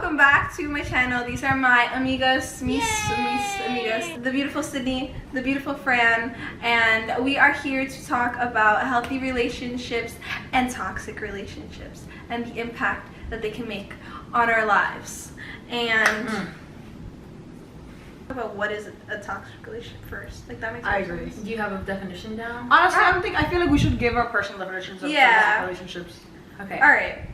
welcome back to my channel. These are my amigas, mis amigas, the beautiful Sydney, the beautiful Fran, and we are here to talk about healthy relationships and toxic relationships and the impact that they can make on our lives. And about what is a toxic relationship first. Like that makes sense. I agree. Do you have a definition down? Honestly, I feel like we should give our personal definitions of toxic relationships. Okay. All right.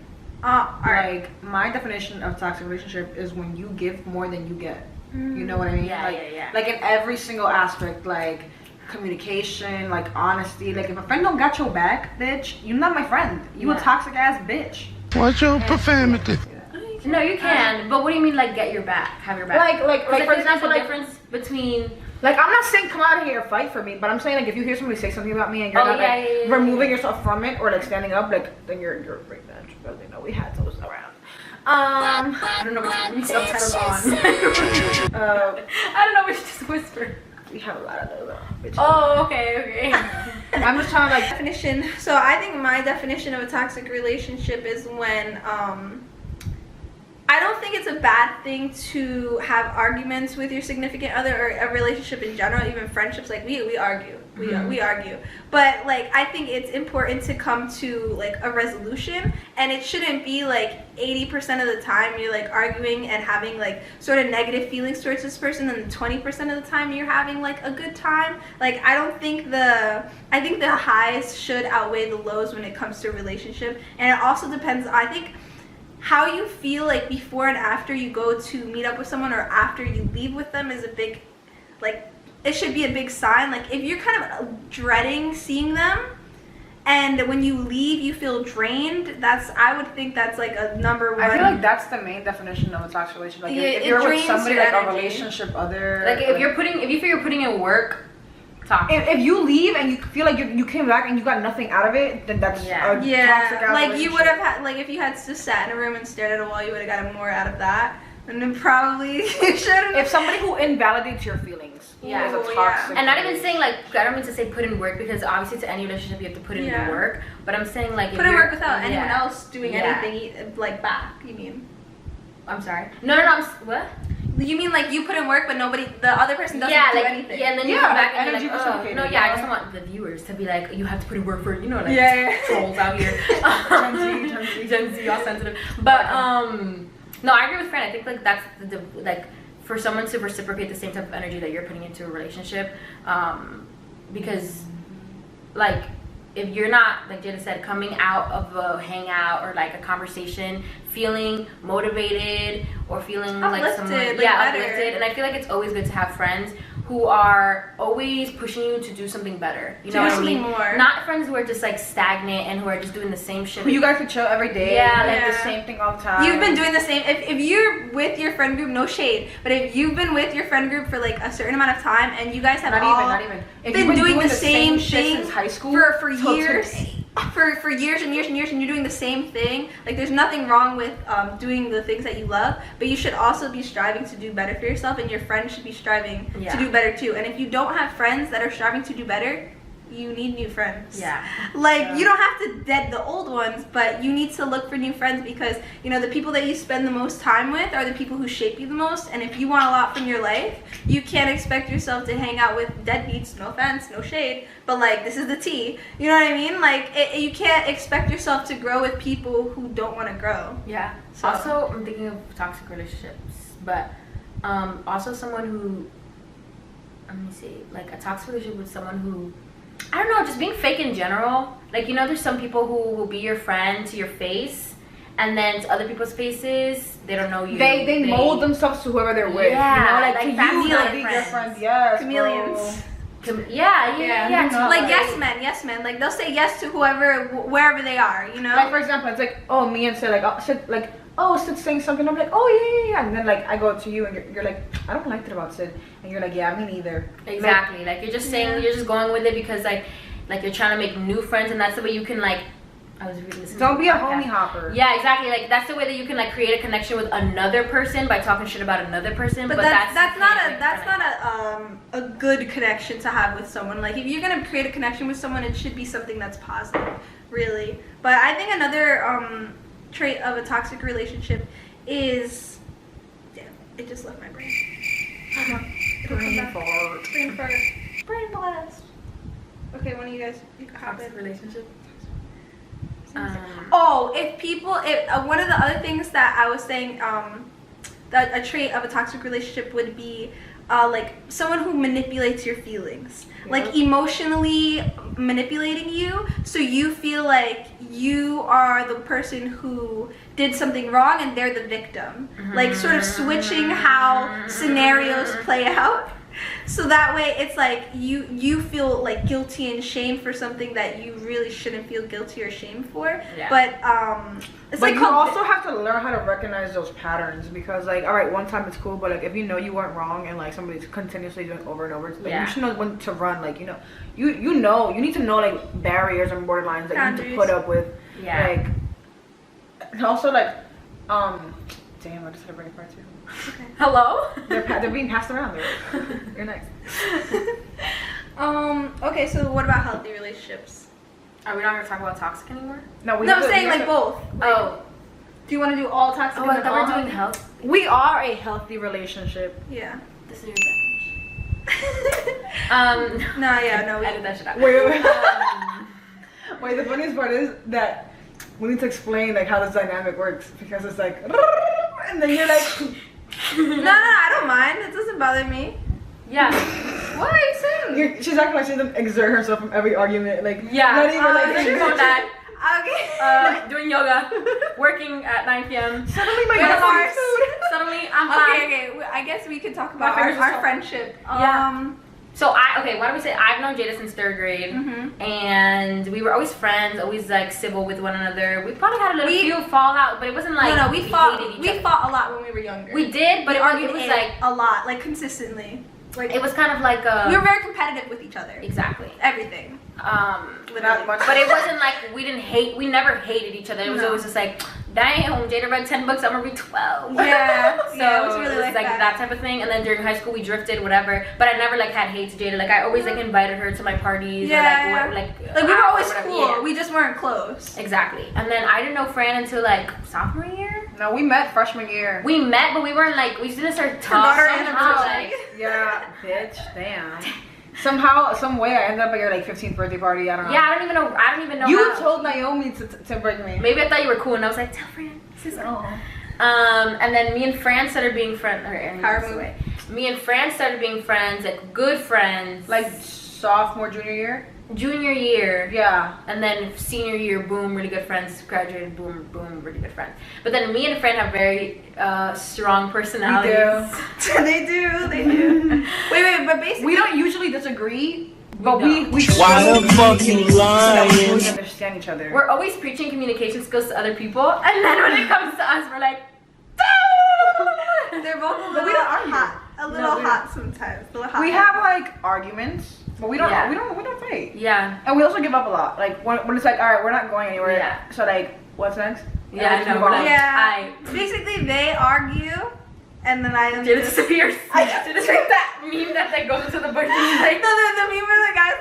Like my definition of toxic relationship is when you give more than you get. You know what I mean? Yeah, like, yeah. Like in every single aspect, like communication, like honesty. Like if a friend don't got your back, bitch, you're not my friend. You a toxic ass bitch. What's your profanity? No, you can. But what do you mean, like, get your back, have your back? Like for example, the like difference between. Like I'm not saying come out here and fight for me, but I'm saying like if you hear somebody say something about me and you're not removing yourself from it or like standing up, like then you're a great bitch. Because you know we had those around. I don't know which subtitles on. I don't know which just whisper. We have a lot of those. Bitches. Oh, okay. I'm just trying to like definition. So I think my definition of a toxic relationship is when I don't think it's a bad thing to have arguments with your significant other or a relationship in general, even friendships. Like we argue, we argue, but like I think it's important to come to like a resolution, and it shouldn't be like 80% of the time you're like arguing and having like sort of negative feelings towards this person, and 20% of the time you're having like a good time. Like I think the highs should outweigh the lows when it comes to a relationship, and it also depends. I think how you feel like before and after you go to meet up with someone or after you leave with them is a big, like, it should be a big sign. Like if you're kind of dreading seeing them and when you leave you feel drained, I would think that's like a number one. I feel like that's the main definition of a toxic relationship. Like if you're with somebody like a relationship other, like if you feel you're putting in work. If you leave and you feel like you came back and you got nothing out of it, then that's a toxic ass like you would have had, like if you had just sat in a room and stared at a wall, you would have gotten more out of that, and then probably you shouldn't. If somebody who invalidates your feelings is a toxic and not even saying like, I don't mean to say put in work, because obviously to any relationship you have to put in the work, but I'm saying like put in work without anyone else doing anything like back. You mean? I'm sorry. No. What? You mean like you put in work but the other person doesn't do anything? Yeah, and then you come back and you're like, oh, no, I just don't want the viewers to be like, you have to put in work for, you know, like trolls out here. Gen Z, all sensitive. But no, I agree with Fran. I think like that's the like for someone to reciprocate the same type of energy that you're putting into a relationship, because like if you're not, like Jada said, coming out of a hangout or like a conversation feeling motivated or feeling uplifted, like someone uplifted, and I feel like it's always good to have friends who are always pushing you to do something better. You know what I mean? More. Not friends who are just like stagnant and who are just doing the same shit. You guys could chill every day. Like the same thing all the time. You've been doing the same. If you're with your friend group, no shade, but if you've been with your friend group for like a certain amount of time and you guys have not even. If been doing the same thing since high school for years. For years and years and years, and you're doing the same thing, like there's nothing wrong with doing the things that you love, but you should also be striving to do better for yourself, and your friends should be striving to do better too. And if you don't have friends that are striving to do better, you need new friends. You don't have to dead the old ones, but you need to look for new friends, because you know the people that you spend the most time with are the people who shape you the most. And if you want a lot from your life, you can't expect yourself to hang out with deadbeats. No offense, no shade, but like this is the tea. You know what I mean? Like you can't expect yourself to grow with people who don't want to grow. So. Also, I'm thinking of toxic relationships, but also someone who, let me see, like a toxic relationship with someone who, I don't know, just being fake in general. Like, you know, there's some people who will be your friend to your face, and then to other people's faces, they don't know you. They mold themselves to whoever they're with. Yeah, you know, like to you, like be your friends. Yes, chameleons. Yeah. Like yes men. Like they'll say yes to whoever, wherever they are. You know. Like for example, it's like, oh, me and Sid, Sid's saying something. I'm like, oh yeah. And then like I go to you and you're like, I don't like that about Sid, and you're like, yeah, me neither. Exactly. Like you're just saying, you're just going with it because like you're trying to make new friends, and that's the way you can like. I was reading this. Don't be a homie hopper. Yeah, exactly. Like that's the way that you can like create a connection with another person by talking shit about another person. But that's not a good connection to have with someone. Like if you're gonna create a connection with someone, it should be something that's positive, really. But I think another trait of a toxic relationship is, damn, it just left my brain. Brain fart. Brain fart. Brain blast. Okay, one of you guys, you can hop in. Relationship. If one of the other things that I was saying, that a trait of a toxic relationship would be like someone who manipulates your feelings, like emotionally manipulating you, so you feel like you are the person who did something wrong and they're the victim, like sort of switching how scenarios play out. So that way it's like you feel like guilty and shame for something that you really shouldn't feel guilty or shame for. Yeah. But it's but like you also have to learn how to recognize those patterns, because like, all right, one time it's cool, but like if you know you weren't wrong and like somebody's continuously doing over and over, like, you should know when to run. Like, you need to know like barriers and borderlines that you need to put up with. Yeah. Like, and also like damn, I just had a brain fart too. Okay. Hello? They're being passed around. You're next. Okay, so what about healthy relationships? Are we not gonna talk about toxic anymore? No, I'm saying like both. Oh. Do you want to do all toxic? I thought we're doing health. We are a healthy relationship. Yeah. This is your definition. No, edit that shit out. Wait, the funniest part is that we need to explain like how this dynamic works, because it's like, and then you're like, no, I don't mind. It doesn't bother me. Yeah. What are you saying? She's acting like she doesn't exert herself from every argument. Like, yeah. Not even like she's doing that. Okay. Doing yoga, working at 9 p.m. Suddenly my girlfriend food. Suddenly I'm fine. Okay. I guess we could talk about our friendship. Yeah. So why don't we say I've known Jada since 3rd grade, and we were always friends, always like civil with one another. We probably had a few fallout, but it wasn't like we fought a lot when we were younger. We did, but it was like a lot, like consistently. Like it was kind of like we were very competitive with each other. Exactly. Everything. Not much. But it wasn't like we never hated each other. It was always just like, damn, Jada read 10 books, I'm gonna read 12. Yeah. So yeah, it was really like that type of thing. And then during high school we drifted, whatever. But I never like had hate to Jada. Like I always like invited her to my parties. Yeah. Or, like we were always cool. Yeah. We just weren't close. Exactly. And then I didn't know Fran until like sophomore year. No, we met freshman year. We met, but we weren't like, we didn't start talking. Like, yeah, bitch, damn. Somehow, some way, I ended up at your like 15th birthday party. I don't know. Yeah, I don't even know. You told Naomi to bring me. Maybe I thought you were cool, and I was like, tell Fran. And then me and Fran started being friends. Me and Fran started being friends, like good friends. Like sophomore, junior year. Junior year, yeah, and then senior year, boom, really good friends. Graduated, boom, really good friends. But then me and a friend have very strong personalities. They do. Wait, but basically we don't usually disagree, but we why the fuck you lying? We understand each other. We're always preaching communication skills to other people, and then when it comes to us, we're like, they're both a little hot sometimes. We have like arguments. But we don't fight. Yeah. And we also give up a lot. Like when it's like, all right, we're not going anywhere. Yeah. So like, what's next? Yeah, I know. Yeah. Basically, they argue, and then I Jada disappears. Just like that meme that like goes to the bush. Like, the meme where the guy's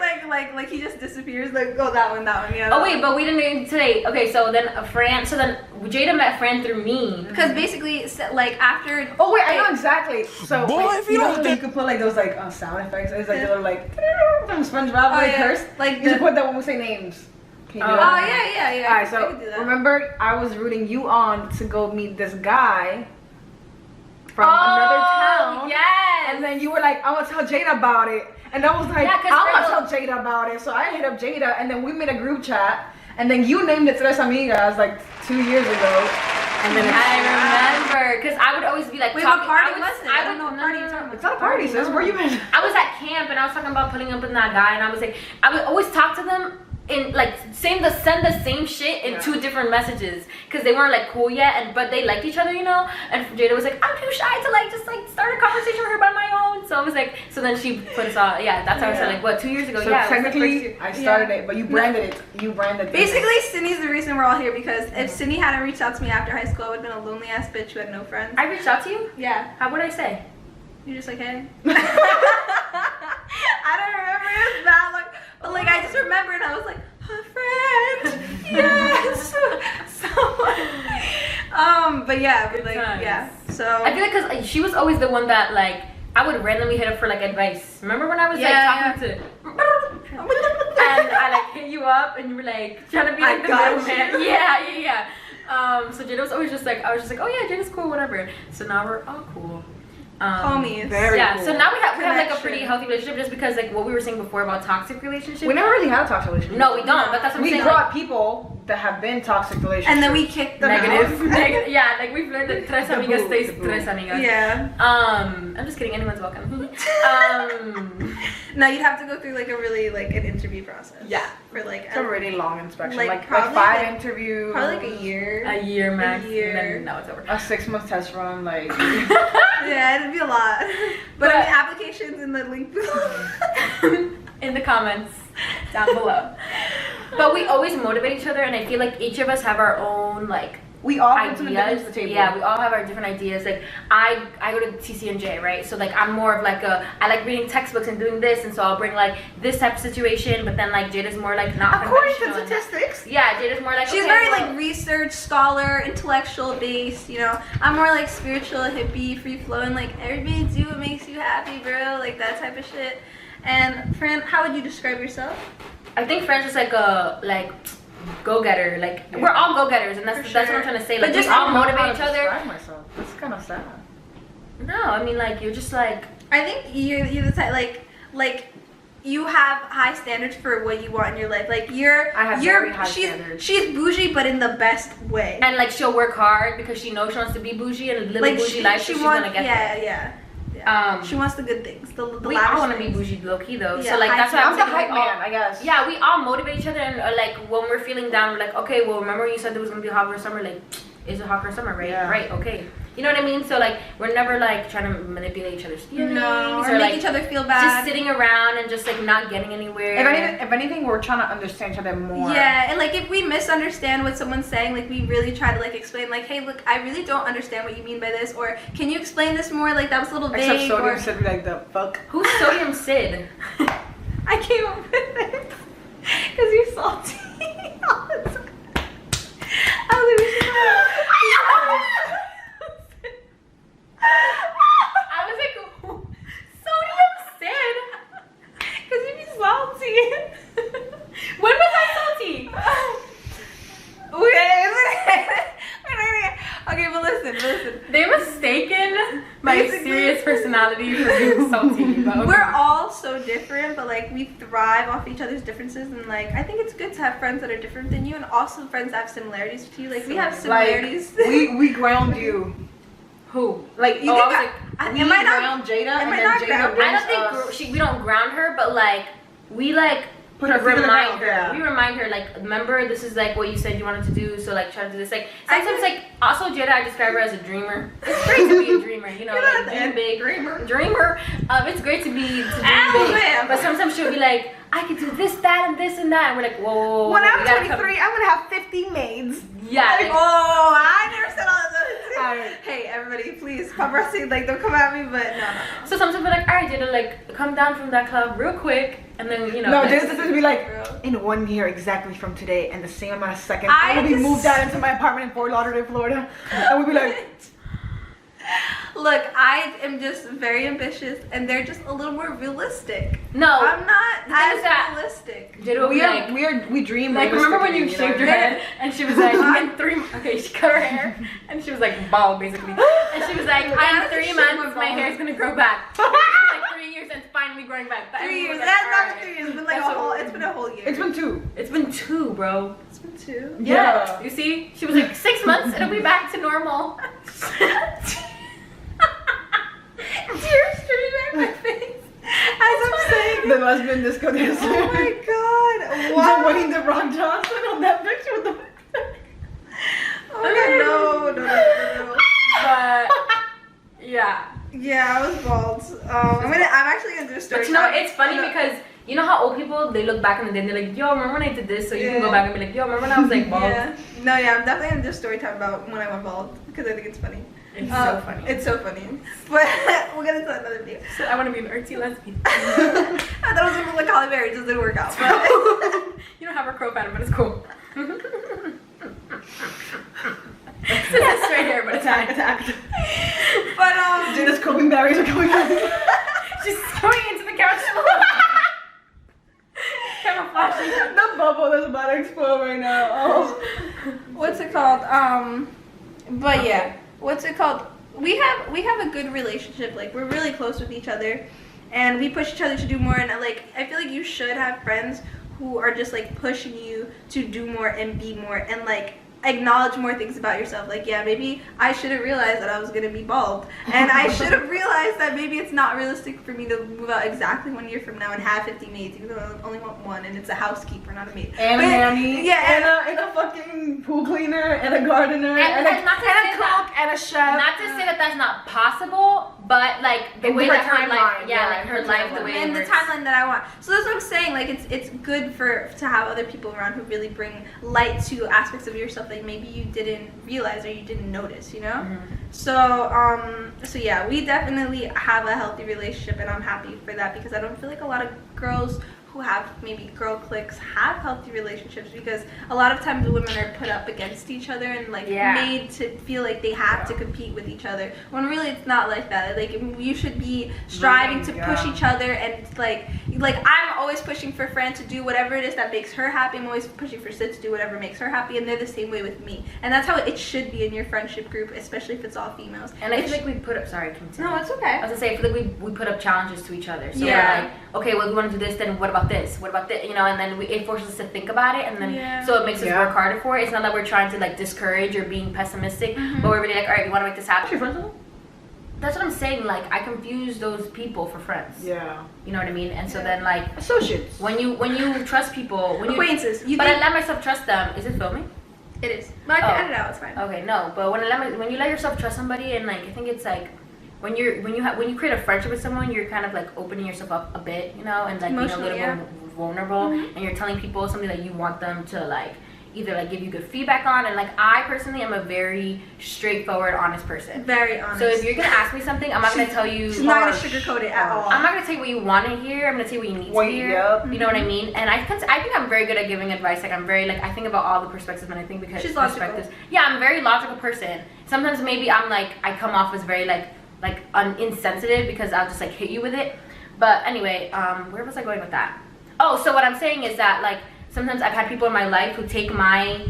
like he just disappears. Like, oh, that one, yeah. Oh wait, but we didn't even today. Okay, so then Jada met Fran through me. Because basically, like after. Oh wait, I know exactly. So boy, if you don't you could put like those like sound effects. It's like the little like from SpongeBob curse. Like you should put that when we say names. Can you do that? Oh yeah. Alright, so remember I was rooting you on to go meet this guy from another town. Yes. And then you were like, I'm gonna tell Jada about it. And I was like, I'm gonna tell Jada about it. So I hit up Jada, and then we made a group chat. And then you named it Tres Amigas like 2 years ago. And then I remember, because I would always be like, wait, what party was it? I don't know what party you're talking about. It's not a party, sis. Where you at? I was at camp, and I was talking about putting up with that guy, and I was like, I would always talk to them in like send the same shit in 2 different messages, because they weren't like cool yet, but they liked each other, you know. And Jada was like, I'm too shy to like just like start a conversation with her by my own. So I was like, so then she put us all. Yeah, that's how I said like what 2 years ago. So yeah, technically I started it, but you branded it. You branded it. Basically, Sydney's the reason we're all here, because if Sydney hadn't reached out to me after high school, I would have been a lonely ass bitch who had no friends. I reached out to you. Yeah. How would I say? You're just like, hey. I don't remember. It was that long, but like I just remember, and I was like, a friend. Yes. So But yeah, but like times. yeah. So I feel like because she was always the one that like I would randomly hit up for like advice. Remember when I was like talking to and I like hit you up and you were like trying to be like the middleman. Yeah. So Jada was always just like I was just like, oh yeah, Jada's cool, whatever. So now we're all cool. Homies. Very cool. So now we have like a pretty healthy relationship just because like what we were saying before about toxic relationships. We never really had a toxic relationship. No, we don't. But that's what I'm saying. We brought people that have been toxic relationships. And then we kicked them negative. out. Yeah, like we've learned that tres amigas stays tres amigas. Yeah. I'm just kidding. Anyone's welcome. No, you'd have to go through like a really like an interview process. Yeah. For like it's a really long inspection. Like, Like 5 interviews. Probably like a year. A year max. A year. And then now it's over. A 6-month test run, like. Yeah, it'd be a lot. But I mean, applications in the link below. In the comments down below. But we always motivate each other, and I feel like each of us have our own like we all ideas. bring something to the table. Yeah, we all have our different ideas. Like I go to TCNJ, right? So like I'm more of like I like reading textbooks and doing this, and so I'll bring like this type of situation. But then like Jada's more like not according to conventional and- statistics. Yeah, Jada's more like She's okay, very well, like research, scholar, intellectual based, you know. I'm more like spiritual, hippie, free flowing, like everybody do what makes you happy, bro, like that type of shit. And Fran, how would you describe yourself? I think Fran's just like a go-getter. Like we're all go-getters, and that's what I'm trying to say. Like But just we all I don't know how motivate to each other. describe myself. That's kind of sad. No, I mean like you're just like I think you're the type like you have high standards for what you want in your life. Like I have very high standards. She's bougie, but in the best way. and like she'll work hard because she knows she wants to be bougie and live a Like bougie life. So she's gonna get there. yeah. She wants the good things. The We all want to be bougie low key though. Yeah, So like that's why I'm the saying hype we all- man, I guess. Yeah, we all motivate each other, and like when we're feeling down, we're like, okay, well, remember when you said there was gonna be a hot girl summer? Like, is it hot girl summer? Right, Yeah. right, okay. You know what I mean? So like we're never like trying to manipulate each other's feelings or or make like each other feel bad. just sitting around and just like not getting anywhere. If anything, we're trying to understand each other more. Yeah, and like if we misunderstand what someone's saying, like we really try to like explain, like, hey, look, I really don't understand what you mean by this, or can you explain this more? Like that was a little vague. Except Sodium or, said like the fuck. Who's Sodium Sid? I came up with it because you're salty all the time. I was like, Sodium Sid? because you be salty. When was I salty? Okay, but listen. They mistaken my Basically- serious personality for being salty. But okay. We're all so different, but like we thrive off each other's differences, and like I think it's good to have friends that are different than you, and also friends that have similarities to you. Like we have similarities. Like, we ground you. Who? Like you Oh, think I was we am I not- ground Jada, am and I then not Jada ground- brings I don't us. think we don't ground her, but like we like Put her feet on the remind ground, her. yeah. We remind her like, remember this is like what you said you wanted to do, so like try to do this. Like sometimes like also Jada, I describe her as a dreamer. It's great to be a dreamer, you know, like dream big. Dreamer. It's great to be big. But sometimes she'll be like, I could do this, that, and this and that, and we're like, whoa. When we I'm gotta 23, I'm gonna have 50 maids. Yeah. Like, Like, oh, I never said all that. Alright. Hey, everybody, please, paparazzi, like, don't come at me, but no. so sometimes we're like, all right, Jada, like come down from that club real quick, and then you know. No, like, Jada's just be like, Bro. in 1 year exactly from today, and the same amount of seconds, I I will be just- moved out into my apartment in Fort Lauderdale, Florida, and we'll be like, Look, I am just very ambitious, and they're just a little more realistic. no. I'm not The thing is as that- realistic. Jada will be like, we dream. like, remember when you realistically, shaved your know? head and she was like, in 3 okay, she cut her hair and she was like bald basically. And she was like, Yeah, in 3 shit months was my bald. hair is gonna grow back. Like 3 years and it's finally growing back. But 3 everyone years. was That's like, not "Alright." 3 years. It's been like That's a whole. what- It's been a whole year. It's been 2. It's been 2, bro. It's been 2. Yeah. You see? She was like 6 months, it'll be back to normal. Tears streaming down my face as I'm saying. The lesbian disco dancer. Oh my god! The What? Wayne the Rock Johnson on that picture with the. Oh my god! No. But yeah. Yeah, I was bald. I'm actually gonna do a story. But you know, time. it's funny No. because you know how old people they look back in the day and they're like, yo, remember when I did this? So you can Yeah. go back and be like, yo, remember when I was like bald? Yeah. No, yeah, I'm definitely gonna do a story time about when I went bald because I think it's funny. It's so funny. It's so funny. But we'll get into that another video. So I want to be an artsy lesbian. I thought it was gonna look like Holly Berry, it just didn't work out. But You don't have her crow pattern, but it's cool. That's It's right here, but attacked. But Jada's coping batteries are coming out. she's going into the couch. Camouflaging. The bubble is about to explode right now. Oh. what's it called? But yeah, what's it called? We have a good relationship. Like, we're really close with each other, and we push each other to do more. And like, I feel like you should have friends who are just like pushing you to do more and be more and like acknowledge more things about yourself. Like, yeah, maybe I should have realized that I was gonna be bald, and I should have realized that maybe it's not realistic for me to move out exactly 1 year from now and have 50 maids, even though I only want one, and it's a housekeeper, not a maid. And a nanny, yeah, and a fucking pool cleaner, and a gardener, and a cook, and a chef. Not to say that that's not possible, but like the way that her life, like her life, the way and the timeline that I want. So that's what I'm saying. Like, it's good to have other people around who really bring light to aspects of yourself that maybe you didn't realize or you didn't notice, you know? Mm-hmm. So yeah, we definitely have a healthy relationship, and I'm happy for that, because I don't feel like a lot of girls who have maybe girl cliques have healthy relationships, because a lot of times women are put up against each other and like made to feel like they have to compete with each other, when really it's not like that. Like, you should be striving to push each other, and like I'm always pushing for Fran to do whatever it is that makes her happy. I'm always pushing for Sid to do whatever makes her happy, and they're the same way with me. And that's how it should be in your friendship group, especially if it's all females. And I feel like we put up, continue. No, it's okay. I was gonna say, I feel like we put up challenges to each other. So we're like, okay, well, we want to do this, then what about this? What about this? You know, and then it forces us to think about it, and then so it makes us work harder for it. It's not that we're trying to like discourage or being pessimistic, but we're really like, all right, we want to make this happen. That's what I'm saying. Like, I confuse those people for friends. Yeah. You know what I mean? And so then like associates. When you trust people, acquaintances. But I let myself trust them. Is it filming? It is. But I can edit it out. It's fine. Okay, no. But when you let yourself trust somebody, and like I think it's like when you create a friendship with someone, you're kind of like opening yourself up a bit, you know, and like being a little more vulnerable, and you're telling people something that you want them to like either like give you good feedback on. And like, I personally am a very straightforward, honest person. Very honest. So if you're gonna ask me something, I'm not gonna tell you. She's not gonna sugarcoat it at all. I'm not gonna tell you what you want to hear. I'm gonna tell you what you need to hear. You know what I mean? And I think I'm very good at giving advice. Like, I'm very like, I think about all the perspectives, and I think because she's perspectives. Yeah, I'm a very logical person. Sometimes maybe I'm like, I come off as very like insensitive, because I'll just like hit you with it. But anyway, where was I going with that? Oh, so what I'm saying is that like sometimes I've had people in my life who take my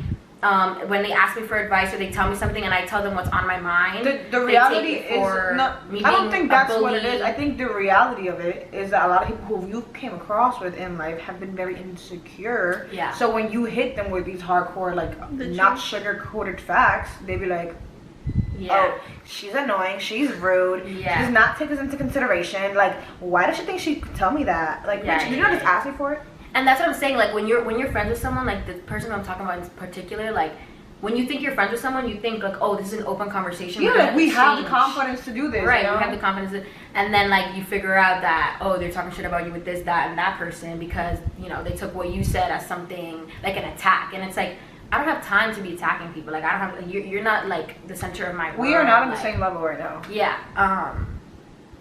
when they ask me for advice or they tell me something and I tell them what's on my mind. The reality is not. I don't think that's what it is. I think the reality of it is that a lot of people who you came across with in life have been very insecure. Yeah. So when you hit them with these hardcore, like not sugar-coated facts, they be like, oh, she's annoying, she's rude, she does not take this into consideration. Like, why does she think she could tell me that? Like, did you not just ask me for it? And that's what I'm saying. Like, when you're friends with someone, like the person I'm talking about in particular, like when you think you're friends with someone, you think like, oh, this is an open conversation. Yeah, like we have the confidence to do this. Right, you know? we have the confidence and then like you figure out that, oh, they're talking shit about you with this, that, and that person because, you know, they took what you said as something like an attack. And it's like, I don't have time to be attacking people. Like, I don't have, you're not like the center of my world. We are not on the same level right now. Yeah.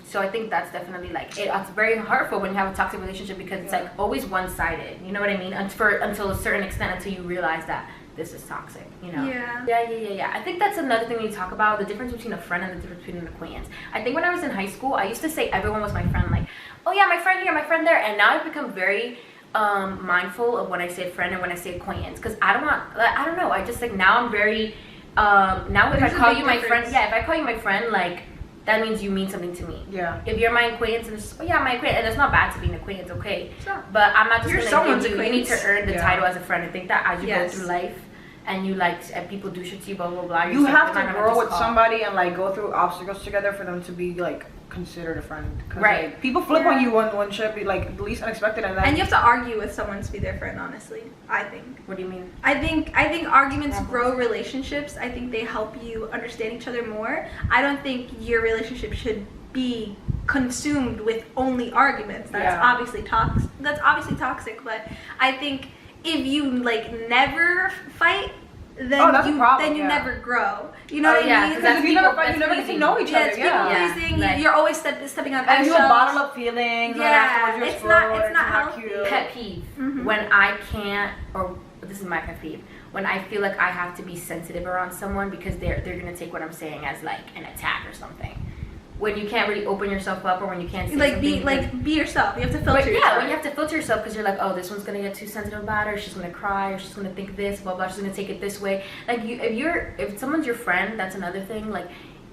So I think that's definitely like it's very hurtful when you have a toxic relationship because it's like always one-sided. You know what I mean? Until a certain extent, until you realize that this is toxic. You know? Yeah. I think that's another thing we talk about, the difference between a friend and the difference between an acquaintance. I think when I was in high school, I used to say everyone was my friend. Like, oh yeah, my friend here, my friend there, and now I've become very mindful of when I say friend and when I say acquaintance because I don't know. I just like now I'm very now if I call you my friend, if I call you my friend, like. That means you mean something to me. Yeah. If you're my acquaintance, and it's, oh yeah, my acquaintance, and it's not bad to be an acquaintance, okay? Sure. But I'm not just gonna give you. You need to earn the title as a friend. I think that as you go through life, and you like, and people do shit to you, blah blah blah. You have to grow with somebody and like go through obstacles together for them to be like considered a friend. Right. Like, people flip on you one shit, be like the least unexpected, and then. And you have to argue with someone to be their friend. Honestly, I think. What do you mean? I think arguments grow relationships. I think they help you understand each other more. I don't think your relationship should be consumed with only arguments. That's obviously toxic. That's obviously toxic. But I think if you like never fight, then you never grow. You know what I mean? Because if you never fight, you never get to know each other. It's people pleasing. You're always stepping on eggshells. And you bottle up feelings. It's not healthy. Pet peeve when I can't, or this is my pet peeve, when I feel like I have to be sensitive around someone because they're gonna take what I'm saying as like an attack or something. When you can't really open yourself up, or when you can't say like be yourself. You have to filter yourself. Yeah, when you have to filter yourself because you're like, oh, this one's gonna get too sensitive about it, or she's gonna cry, or she's gonna think this, blah blah, she's gonna take it this way. Like if someone's your friend, that's another thing. Like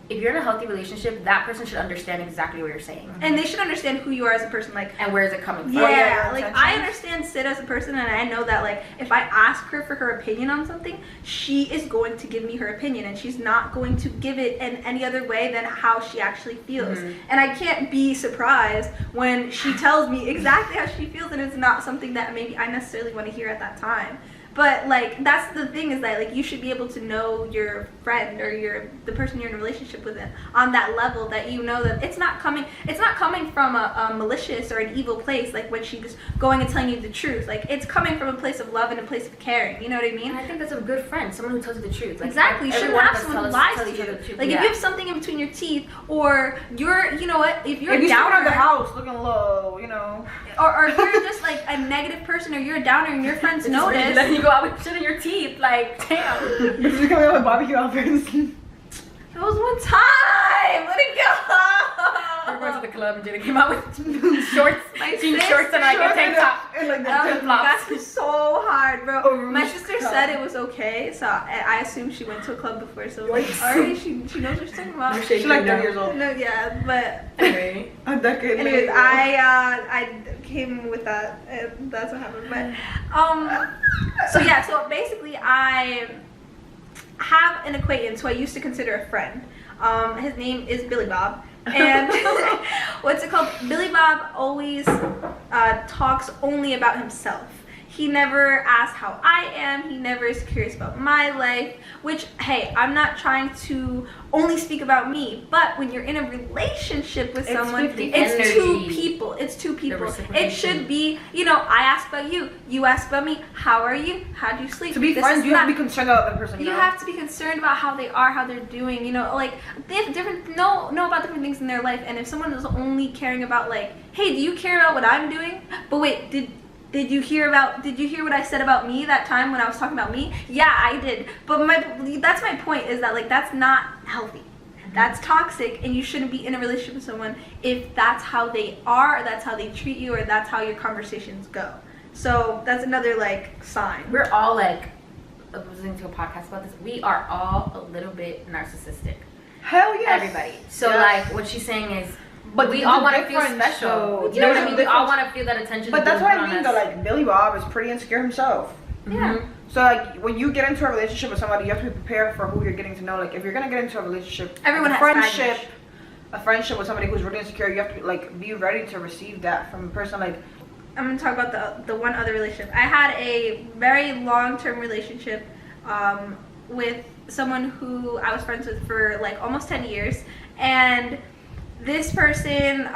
if you're in a healthy relationship, that person should understand exactly what you're saying, and they should understand who you are as a person, like, and where is it coming from. Yeah, like I understand Sid as a person, and I know that like if I ask her for her opinion on something, she is going to give me her opinion, and she's not going to give it in any other way than how she actually feels. And I can't be surprised when she tells me exactly how she feels, and it's not something that maybe I necessarily want to hear at that time. But like that's the thing, is that like you should be able to know your friend or the person you're in a relationship with on that level, that you know that it's not coming from a malicious or an evil place, like when she's going and telling you the truth. Like it's coming from a place of love and a place of caring, you know what I mean? And I think that's a good friend, someone who tells you the truth. Like, exactly. You shouldn't have someone who lies to you. Like if you have something in between your teeth, or you're, you know what, if you're down around the house looking low, you know, or if you're just like a negative person, or you're a downer and your friends notice, then you go out with shit in your teeth, like, damn. You're coming out with barbecue outfits. It was one time. Let it go. We're going to the club and Jada came out with shorts, jean shorts, and like a tank top. And like that's so hard, bro. My sister said it was okay, so I assumed she went to a club before. So like, already she knows what she's talking about. She's like 30 years old. No, yeah, but anyway, anyways, I came with that, and that's what happened. But so basically I have an acquaintance who I used to consider a friend. His name is Billy Bob, and what's it called? Billy Bob always talks only about himself. He never asks how I am. He never is curious about my life, which, hey, I'm not trying to only speak about me, but when you're in a relationship with someone, it's two people. It's two people. It should be, you know, I ask about you, you ask about me, how are you, how do you sleep? To be friends, you have to be concerned about the person. You have to be concerned about how they are, how they're doing, you know, like they have know about different things in their life. And if someone is only caring about like, hey, do you care about what I'm doing? But wait, did you hear what I said about me that time when I was talking about me? Yeah, I did. But that's my point, is that like that's not healthy. That's toxic, and you shouldn't be in a relationship with someone if that's how they are, or that's how they treat you, or that's how your conversations go. So that's another like sign. We're all like, I was listening to a podcast about this. We are all a little bit narcissistic. Hell yes. Everybody. So like what she's saying is, but we all want to feel special. So, you know what I mean? We all want to feel that attention. But that's what I mean, though. Like, Billy Bob is pretty insecure himself. Yeah. So, like, when you get into a relationship with somebody, you have to be prepared for who you're getting to know. Like, if you're going to get into a relationship, everyone a has friendship with somebody who's really insecure, you have to, like, be ready to receive that from a person, like... I'm going to talk about the one other relationship. I had a very long-term relationship with someone who I was friends with for, like, almost 10 years. And... this person,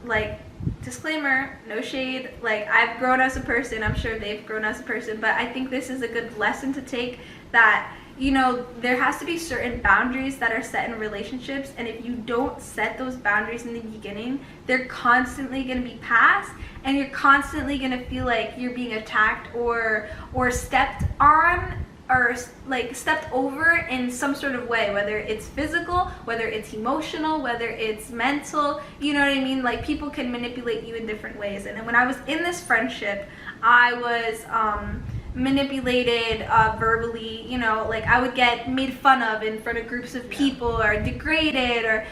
like, disclaimer, no shade, like, I've grown as a person, I'm sure they've grown as a person, but I think this is a good lesson to take, that, you know, there has to be certain boundaries that are set in relationships, and if you don't set those boundaries in the beginning, they're constantly going to be passed, and you're constantly going to feel like you're being attacked or stepped on, or like stepped over in some sort of way, whether it's physical, whether it's emotional, whether it's mental, you know what I mean? Like, people can manipulate you in different ways. And when I was in this friendship, I was manipulated verbally, you know, like I would get made fun of in front of groups of people, or degraded, or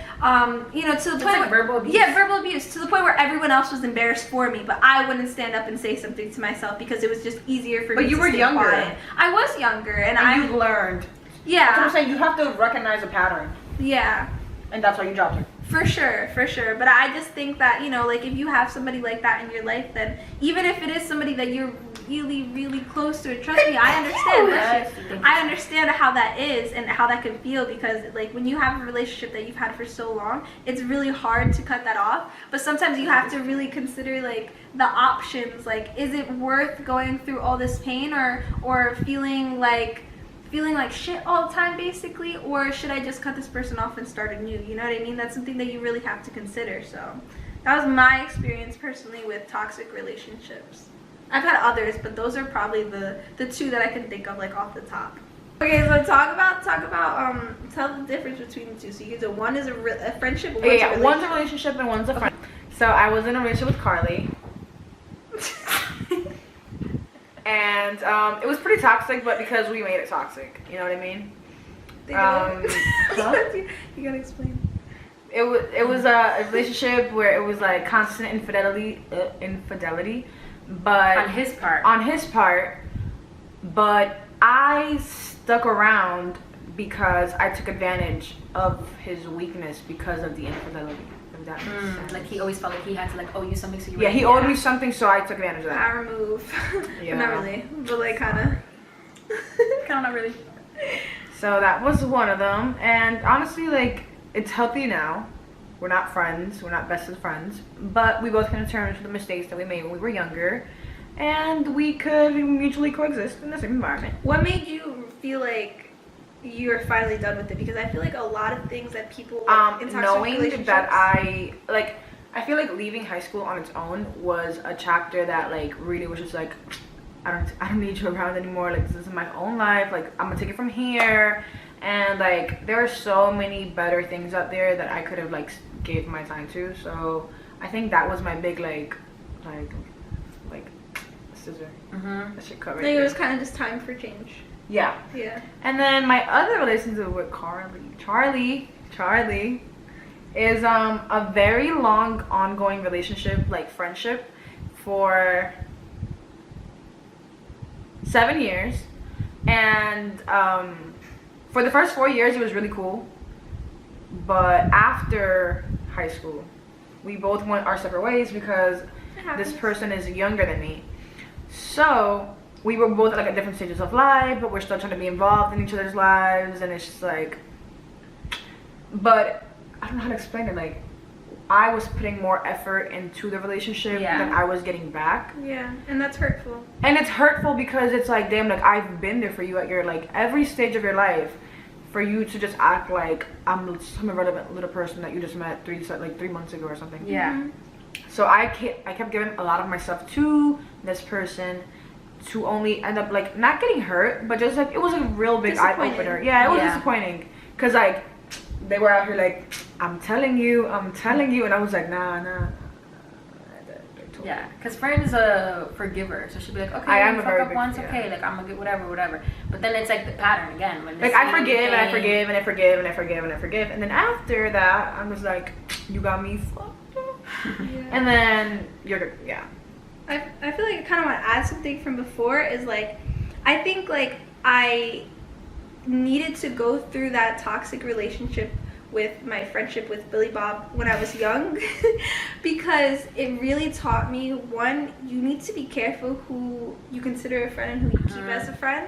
you know, to the point like verbal abuse. Yeah, verbal abuse, to the point where everyone else was embarrassed for me, but I wouldn't stand up and say something to myself because it was just easier for me to stay quiet. But you were younger. I was younger, and you've learned. Yeah. That's what I'm saying, you have to recognize a pattern. Yeah. And that's why you dropped her. For sure. But I just think that, you know, like, if you have somebody like that in your life, then even if it is somebody that you're really, really close to, trust me, I understand that shit. I understand how that is and how that can feel, because, like, when you have a relationship that you've had for so long, it's really hard to cut that off. But sometimes you have to really consider, like, the options. Like, is it worth going through all this pain, or feeling like shit all the time, basically, or should I just cut this person off and start anew? You know what I mean? That's something that you really have to consider. So that was my experience personally with toxic relationships. I've had others, but those are probably the two that I can think of like off the top. Okay, so tell the difference between the two. So you can do one is a friendship. One's a relationship and one's a friend. So I was in a relationship with Carly. And it was pretty toxic, but because we made it toxic, you know what I mean? You gotta explain. It was a relationship where it was like constant infidelity, but on his part. But I stuck around because I took advantage of his weakness because of the infidelity. If that makes sense. Like he always felt like he had to like owe you something, so you he owed me something, so I took advantage of that. Power move. Yeah. Not really, but like kind of not really. So that was one of them, and honestly, like, it's healthy now. We're not friends, we're not best of friends, but we both came to terms with the mistakes that we made when we were younger, and we could mutually coexist in the same environment. What made you feel like you were finally done with it? Because I feel like a lot of things that people like, in toxic knowing that I feel like leaving high school on its own was a chapter that like really was just like, I don't need you around anymore. Like, this is my own life. Like, I'm gonna take it from here. And like, there are so many better things out there that I could have like gave my time to. So I think that was my big like scissor. That should cover. I think it was kind of just time for change. Yeah. Yeah. And then my other relationship with Charlie is a very long ongoing relationship, like friendship, for 7 years. And for the first 4 years it was really cool, but after high school we both went our separate ways because this person is younger than me. So we were both like at different stages of life, but we're still trying to be involved in each other's lives, and it's just like, but I don't know how to explain it. Like, I was putting more effort into the relationship than I was getting back. Yeah, and that's hurtful. And it's hurtful because it's like, damn, like I've been there for you at your like every stage of your life, for you to just act like I'm some irrelevant little person that you just met 3 months ago or something. Yeah. So I kept giving a lot of myself to this person, to only end up like not getting hurt, but just like it was a real big eye opener. Yeah, it was disappointing because like they were out here like, I'm telling you, and I was like, nah. Yeah, because Fran is a forgiver, so she'll be like, okay, I am fuck up once, okay, like I'm gonna get whatever. But then it's like the pattern again. When like I forgive and I forgive and I forgive and I forgive and I forgive, and then after that I'm just like, you got me fucked up. And then you're I feel like I kind of want to add something from before is like, I think like I needed to go through that toxic relationship with my friendship with Billy Bob when I was young because it really taught me, one, you need to be careful who you consider a friend and who you keep as a friend,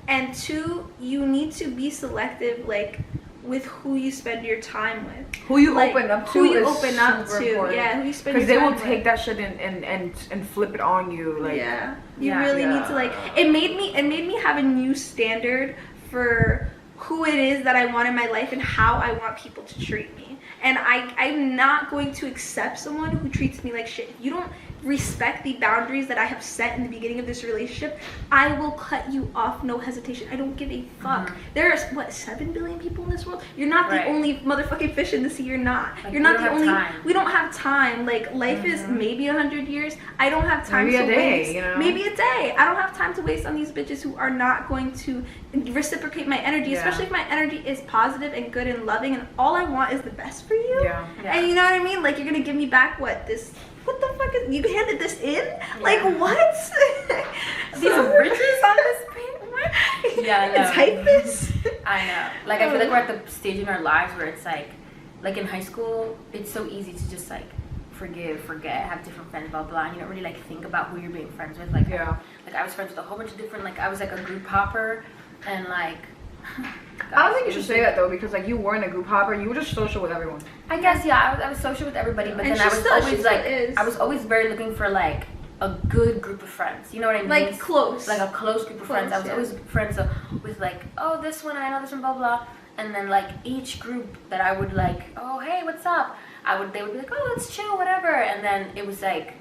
and two, you need to be selective like with who you spend your time with, who you open up to, who you open up to, important. yeah, who you spend, because they will take that shit and flip it on you, like you really need to like. It made me have a new standard for who it is that I want in my life and how I want people to treat me. And I'm not going to accept someone who treats me like shit. If you don't respect the boundaries that I have set in the beginning of this relationship, I will cut you off, no hesitation. I don't give a fuck. There are 7 billion people in this world. You're not the only motherfucking fish in the sea. You're not. Like, you're not the only. We don't have time. Like, life is maybe 100 years. I don't have time to waste. You know? Maybe a day. I don't have time to waste on these bitches who are not going to reciprocate my energy, especially if my energy is positive and good and loving, and all I want is the best for you. And you know what I mean? Like, you're gonna give me back what the fuck is, you handed this in? Like, what? These riches on this paper? What? Yeah, I know. Type this? I know. Like, I feel like we're at the stage in our lives where it's like in high school, it's so easy to just like forgive, forget, have different friends, blah blah, and you don't really like think about who you're being friends with. Like, I was friends with a whole bunch of different, like, I was like a group hopper, and like, I don't think you should say that though, because like you weren't a group hopper, you were just social with everyone. I guess I was social with everybody, but then I was always very looking for like a good group of friends. You know what I mean? Like close. Like a close group of friends. I was always friends with like, oh, this one, I know this one, blah blah. And then like each group that I would like, oh hey, what's up? They would be like, oh, let's chill, whatever. And then it was like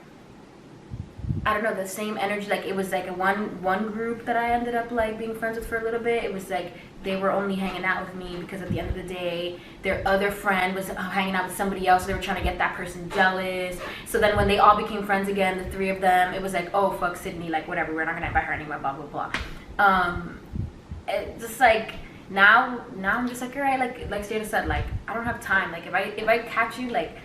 I don't know, the same energy. Like it was like a one group that I ended up like being friends with for a little bit. It was like they were only hanging out with me because at the end of the day their other friend was hanging out with somebody else. They were trying to get that person jealous. So then when they all became friends again, the three of them, it was like, oh fuck Sydney, like whatever, we're not gonna invite her anymore, blah blah blah. It's just like now I'm just like, all right, like Jada said, like I don't have time. Like if I catch you like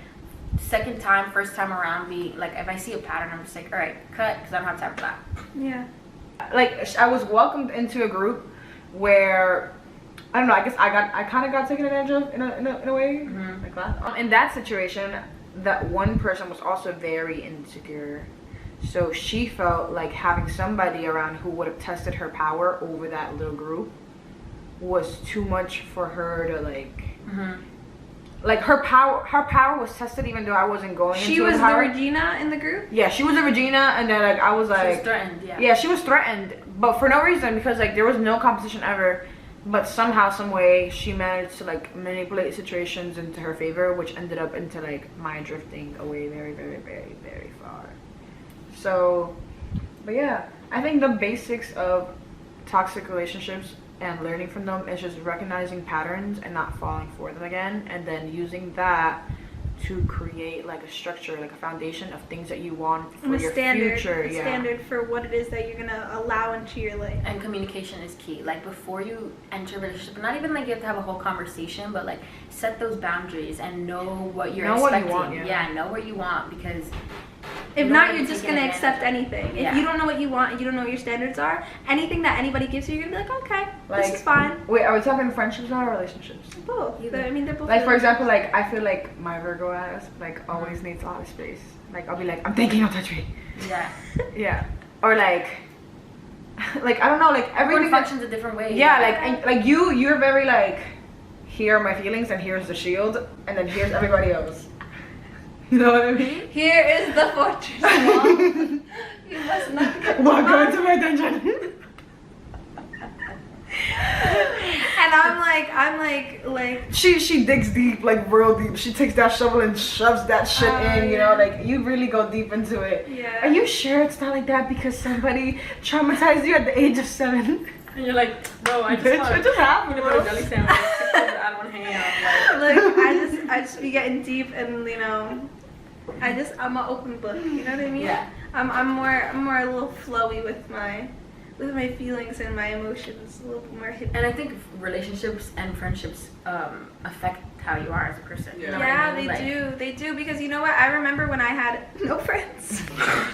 second time, first time around, be like, if I see a pattern, I'm just like, all right, cut, because I don't have time for that. Yeah. Like I was welcomed into a group where I don't know. I guess I kind of got taken advantage of in a way. Like that. In that situation, that one person was also very insecure, so she felt like having somebody around who would have tested her power over that little group was too much for her to like. Like her power was tested even though I wasn't going. She was the Regina in the group? Yeah, she was the Regina, and then like I was like, she was threatened. Yeah, she was threatened, but for no reason, because like there was no competition ever. But somehow, some way, she managed to like manipulate situations into her favor, which ended up into like my drifting away very, very, very, very far. So, but yeah, I think the basics of toxic relationships and learning from them is just recognizing patterns and not falling for them again, and then using that to create like a structure, like a foundation of things that you want for your future. A standard for what it is that you're gonna allow into your life. And communication is key. Like before you enter a relationship, not even like you have to have a whole conversation, but like set those boundaries and know what you're expecting. What you want, yeah, know what you want, because if not, you're just gonna accept anything. If you don't know what you want and you don't know what your standards are, anything that anybody gives you, you're gonna be like, okay, like, this is fine. Wait, are we talking friendships or relationships? Both. I mean, they're both. Like for example, like I feel like my Virgo ass like always needs a lot of space. Like I'll be like, I'm thinking, don't touch me. Yeah. Yeah. Or like I don't know, like everything functions a different way. Yeah, like you're very like, here are my feelings and here's the shield and then here's everybody else. You know what I mean? Here is the fortress wall. You must not get welcome to my dungeon. And I'm like she digs deep, like real deep. She takes that shovel and shoves that shit in, you know, like you really go deep into it. Yeah. Are you sure it's not like that because somebody traumatized you at the age of 7? And you're like, bro, I just happened. I'm gonna put a jelly sandwich because I don't want to hang out. Like I just be getting deep, and you know, I'm an open book. You know what I mean? Yeah. I'm more a little flowy with my feelings and my emotions, a little bit more hidden. And I think relationships and friendships affect how you are as a person. Yeah, you know what I mean? They do, because you know what? I remember when I had no friends.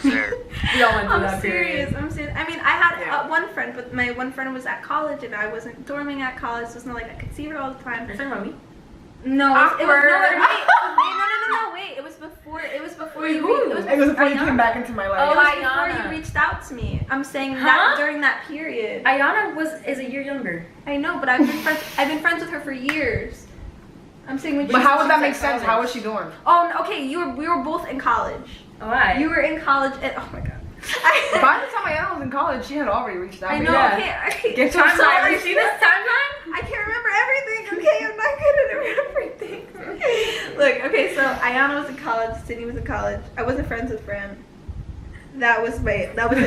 We all went through that period. I'm serious. I mean, I had one friend, but my one friend was at college, and I wasn't dorming at college, so it's not like I could see her all the time. You're talking about me? No, Awkward. Wait, it was before. It was before Wait, you. who? It was before you came back into my life. Oh, before you reached out to me. I'm saying that during that period. Ayana is a year younger. I know, but I've been friends with her for years. I'm saying when. But how would that make sense? How was she doing? Oh, okay. We were both in college. Why? You were in college, and oh my god. By the time Ayana was in college, she had already reached out. I know. Yeah. Okay. Get your timeline. You see this timeline? I can't remember everything. Okay, I'm not good at remembering. Look, okay, so Ayana was in college, Sydney was in college. I wasn't friends with Fran. That was it. That was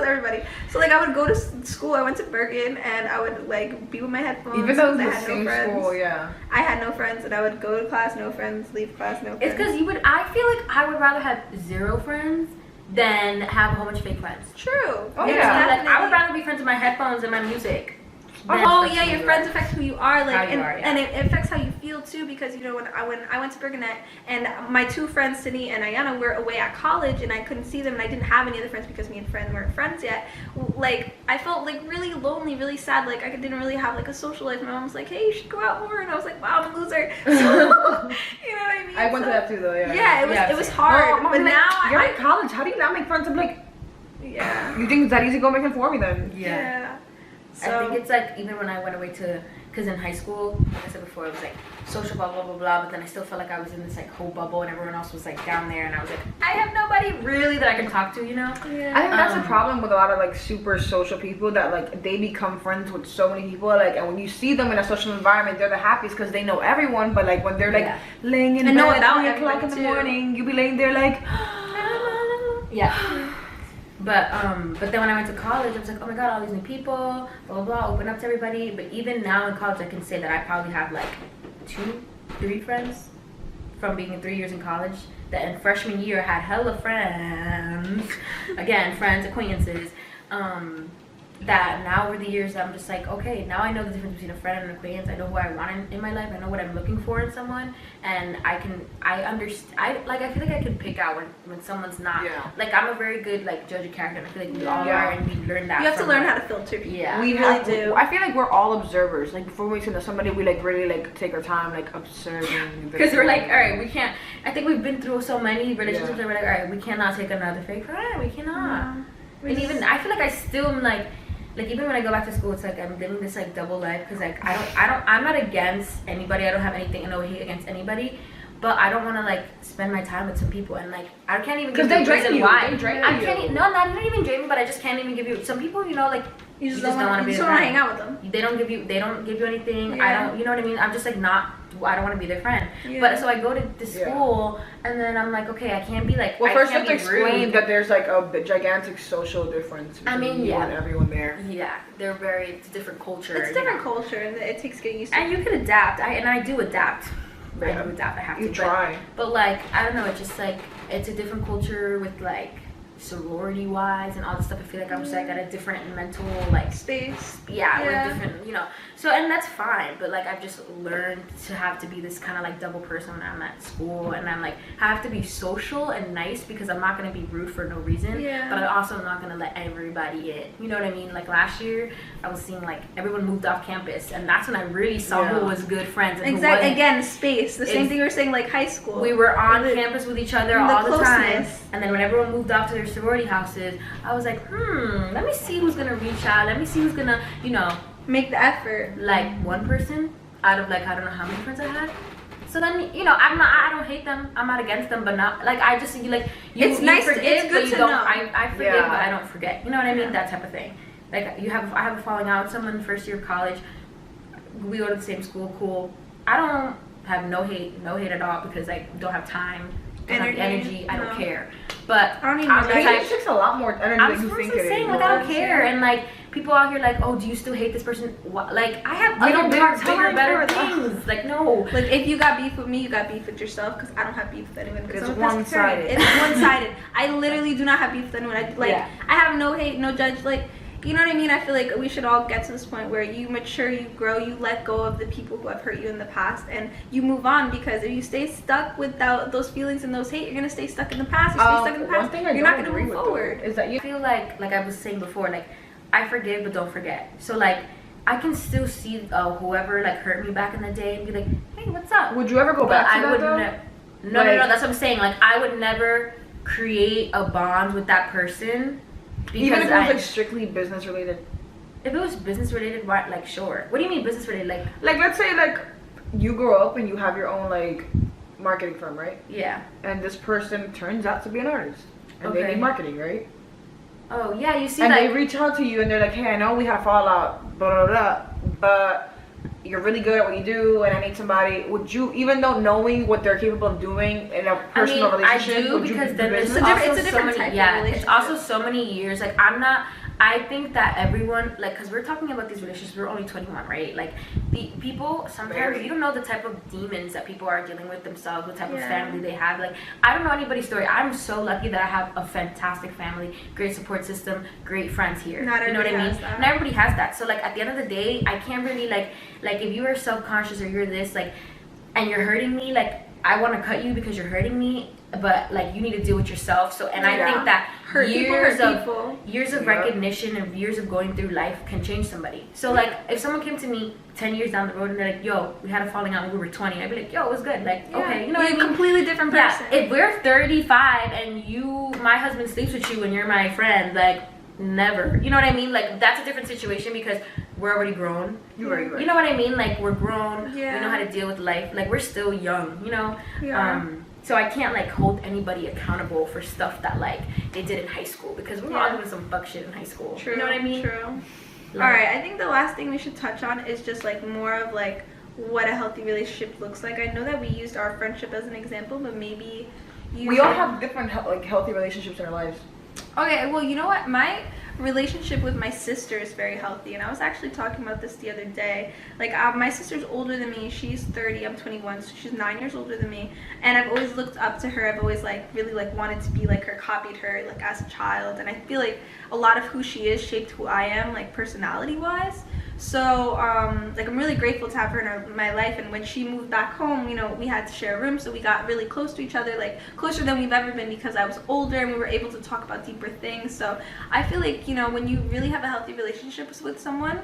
everybody. So like I would go to school. I went to Bergen, and I would like be with my headphones. Even though it was I the had same no friends. school, yeah. I had no friends, and I would go to class, no friends, leave class, no friends. It's because I feel like I would rather have 0 friends than have a whole bunch of fake friends. True. Oh yeah. Like, I would rather be friends with my headphones and my music. Oh yeah, your friends affect who you are, like, and it affects how you feel too. Because you know when I went to Bergenet, and my 2 friends, Sydney and Ayana, were away at college, and I couldn't see them, and I didn't have any other friends because me and Fran weren't friends yet. Like I felt like really lonely, really sad. Like I didn't really have like a social life. My mom was like, "Hey, you should go out more," and I was like, "Wow, I'm a loser." So, you know what I mean? I went to that too, though. Yeah. Yeah, it was hard. But like, now you're in college. How do you not make friends? I'm like, yeah. You think it's that easy? Go make them for me then. Yeah. So, I think it's like even when I went away because in high school, like I said before, it was like social blah blah blah blah, but then I still felt like I was in this like whole bubble, and everyone else was like down there, and I was like, I have nobody really that I can talk to, you know? Yeah. I think that's the problem with a lot of like super social people, that like they become friends with so many people, like, and when you see them in a social environment, they're the happiest because they know everyone, but like when they're like laying in bed at 3 o'clock in the morning, you be laying there like yeah. But then when I went to college, I was like, oh my god, all these new people, blah blah blah, open up to everybody. But even now in college, I can say that I probably have like 2-3 friends from being in 3 years in college. That in freshman year had hella friends, again, friends, acquaintances. That now over the years I'm just like, okay, now I know the difference between a friend and an acquaintance. I know who I want in my life. I know what I'm looking for in someone, and I understand. I feel like I can pick out when someone's not. Yeah. Like I'm a very good like judge of character. And I feel like we all are, and we learn that. You have to learn how to filter people. Yeah, we really do. I feel like we're all observers. Like before we see somebody, we like really like take our time like observing. Because we're like, all right, we can't. I think we've been through so many relationships that we're like, all right, we cannot take another fake friend. We cannot. And even I feel like I still am like even when I go back to school, it's like I'm living this like double life because like I'm not against anybody. I don't have anything, no hate against anybody, but I don't want to like spend my time with some people and like I can't even give you the reason why. They drain I can't. Not even drain me, but I just can't even give you. Some people, you know, like you just don't want to be. You just want to hang out with them. They don't give you anything. Yeah. I don't. You know what I mean? I'm just like not. I don't want to be their friend. Yeah. But so I go to this school and then I'm like, okay, I can't be like. Well, first you have to explain that there's like a gigantic social difference between you and everyone there. Yeah, it's a different culture. It's a different culture, and it takes getting used to. And you can adapt. I do adapt. Yeah. I do adapt. I have to. You try. But like, I don't know. It's just like it's a different culture with like sorority wise and all this stuff. I feel like I'm just like at a different mental like space. Yeah, we're different, you know. So and that's fine, but like I've just learned to have to be this kind of like double person when I'm at school, and I'm like I have to be social and nice because I'm not gonna be rude for no reason. Yeah. But I also am not gonna let everybody in. You know what I mean? Like last year, I was seeing like everyone moved off campus, and that's when I really saw who was good friends and exactly. Again, space. The same thing we were saying like high school. We were on campus with each other all the time, and then when everyone moved off to their sorority houses, I was like, let me see who's gonna reach out. Let me see who's gonna, you know, make the effort. Like one person out of like I don't know how many friends I had. So then you know I don't hate them. I'm not against them, but not like I just like it's nice. Forgive, it's good but you to don't. know. I forgive, but I don't forget. You know what I mean? That type of thing. Like I have a falling out with someone first year of college. We go to the same school. Cool. I don't have no hate at all because I don't have time. Energy. I don't care. But I don't even it takes a lot more energy than you think it is. Saying, like, I don't care. And like people out here like, oh, do you still hate this person? What? Like I have bigger, better things. Like no. Like if you got beef with me, you got beef with yourself because I don't have beef with anyone. It's one-sided. It's one-sided. I literally do not have beef with anyone. I have no hate, no judge. Like. You know what I mean? I feel like we should all get to this point where you mature, you grow, you let go of the people who have hurt you in the past, and you move on. Because if you stay stuck without those feelings and those hate, you're gonna stay stuck in the past. You stay stuck in the past. You're not gonna move forward. Is that you feel like I was saying before, like I forgive but don't forget. So like I can still see whoever like hurt me back in the day and be like, hey, what's up? Would you ever go back to that though? No. That's what I'm saying. Like I would never create a bond with that person. Even if it was like strictly business related. If it was business related, why? Like sure. What do you mean business related? Like let's say like you grow up and you have your own like marketing firm, right? Yeah. And this person turns out to be an artist, and they need marketing, right? Oh yeah, you see. And they reach out to you and they're like, hey, I know we had a fallout, blah blah blah, but you're really good at what you do, and I need somebody. Would you, even though knowing what they're capable of doing in a personal relationship, I do because then it's a different type of relationship. It's also so many years. Like I think that everyone, like, because we're talking about these relationships, we're only 21, right? Like, the people, sometimes you don't know the type of demons that people are dealing with themselves, what type of family they have. Like, I don't know anybody's story. I'm so lucky that I have a fantastic family, great support system, great friends here. You know what I mean? Not everybody has that. So, like, at the end of the day, I can't really, like if you are self-conscious or you're this, like, and you're hurting me, like, I want to cut you because you're hurting me, but like you need to deal with yourself. So and I think that years of recognition and years of going through life can change somebody. So like if someone came to me 10 years down the road and they're like, yo, we had a falling out when we were 20, I'd be like, yo, it was good. Like okay, you know what I mean? Completely different person. Yeah. If we're 35 and my husband sleeps with you and you're my friend, like never. You know what I mean? Like that's a different situation because we're already grown. You're right. You know what I mean? Like we're grown. We know how to deal with life. Like we're still young, you know? So I can't like hold anybody accountable for stuff that like they did in high school because we were all doing some fuck shit in high school. True. You know what I mean? True. Alright, I think the last thing we should touch on is just like more of like what a healthy relationship looks like. I know that we used our friendship as an example, but maybe we all have different like healthy relationships in our lives. Okay, well, you know what? My relationship with my sister is very healthy, and I was actually talking about this the other day. Like, my sister's older than me. She's 30. I'm 21, so she's 9 years older than me. And I've always looked up to her. I've always like really like wanted to be like her, copied her like as a child. And I feel like a lot of who she is shaped who I am, like personality-wise. So like I'm really grateful to have her in my life. And when she moved back home, you know, we had to share a room, so we got really close to each other, like closer than we've ever been, because I was older and we were able to talk about deeper things. So I feel like, you know, when you really have a healthy relationship with someone,